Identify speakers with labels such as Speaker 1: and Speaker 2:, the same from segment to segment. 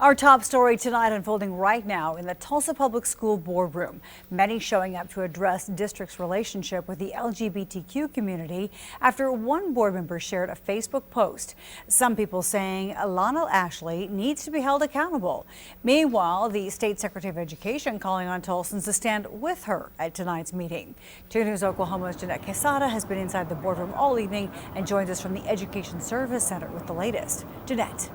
Speaker 1: Our top story tonight unfolding right now in the Tulsa Public School boardroom. Many showing up to address district's relationship with the LGBTQ community after one board member shared a Facebook post. Some people saying Ilana Ashley needs to be held accountable. Meanwhile, the State Secretary of Education calling on Tulsans to stand with her at tonight's meeting. 2 News Oklahoma's Jeanette Quesada has been inside the boardroom all evening and joins us from the Education Service Center with the latest. Jeanette.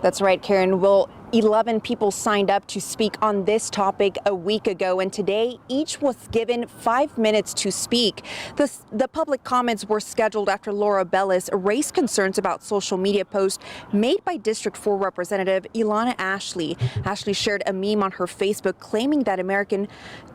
Speaker 2: That's right, Karen. Well, 11 people signed up to speak on this topic a week ago, and today each was given 5 minutes to speak. The public comments were scheduled after Laura Bellis raised concerns about social media posts made by District 4 Representative Ilana Ashley. Ashley shared a meme on her Facebook claiming that American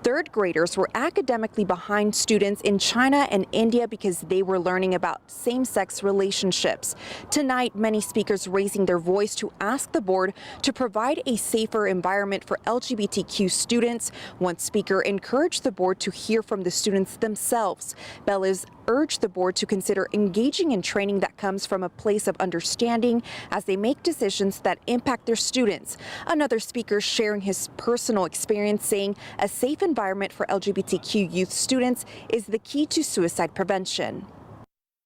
Speaker 2: third graders were academically behind students in China and India because they were learning about same-sex relationships. Tonight, many speakers raising their voice to ask the board to provide a safer environment for LGBTQ students. One speaker encouraged the board to hear from the students themselves. Bellis urged the board to consider engaging in training that comes from a place of understanding as they make decisions that impact their students. Another speaker sharing his personal experience, saying a safe environment for LGBTQ youth students is the key to suicide prevention.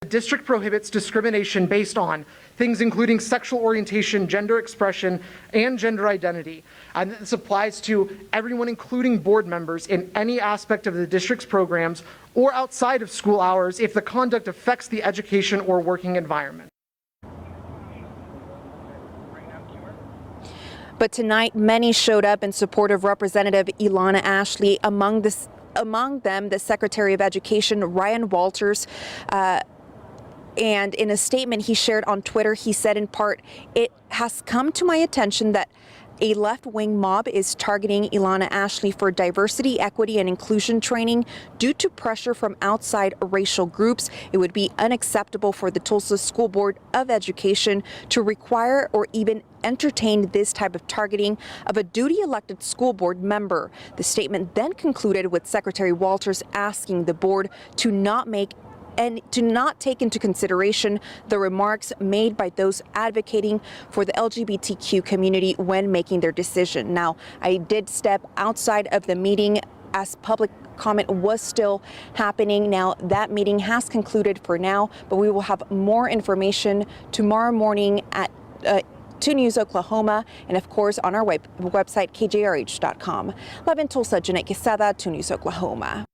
Speaker 3: The district prohibits discrimination based on things including sexual orientation, gender expression, and gender identity. And this applies to everyone, including board members, in any aspect of the district's programs or outside of school hours if the conduct affects the education or working environment.
Speaker 2: But tonight, many showed up in support of Representative Ilana Ashley. Among them, the Secretary of Education, Ryan Walters. And in a statement he shared on Twitter, he said in part, "It has come to my attention that a left-wing mob is targeting Ilana Ashley for diversity, equity, and inclusion training due to pressure from outside racial groups. It would be unacceptable for the Tulsa School Board of Education to require or even entertain this type of targeting of a duty-elected school board member." The statement then concluded with Secretary Walters asking the board to not take into consideration the remarks made by those advocating for the LGBTQ community when making their decision. Now, I did step outside of the meeting as public comment was still happening. Now, that meeting has concluded for now, but we will have more information tomorrow morning at 2 News Oklahoma, and of course on our website, kjrh.com. Live in Tulsa, Jeanette Quesada, 2 News Oklahoma.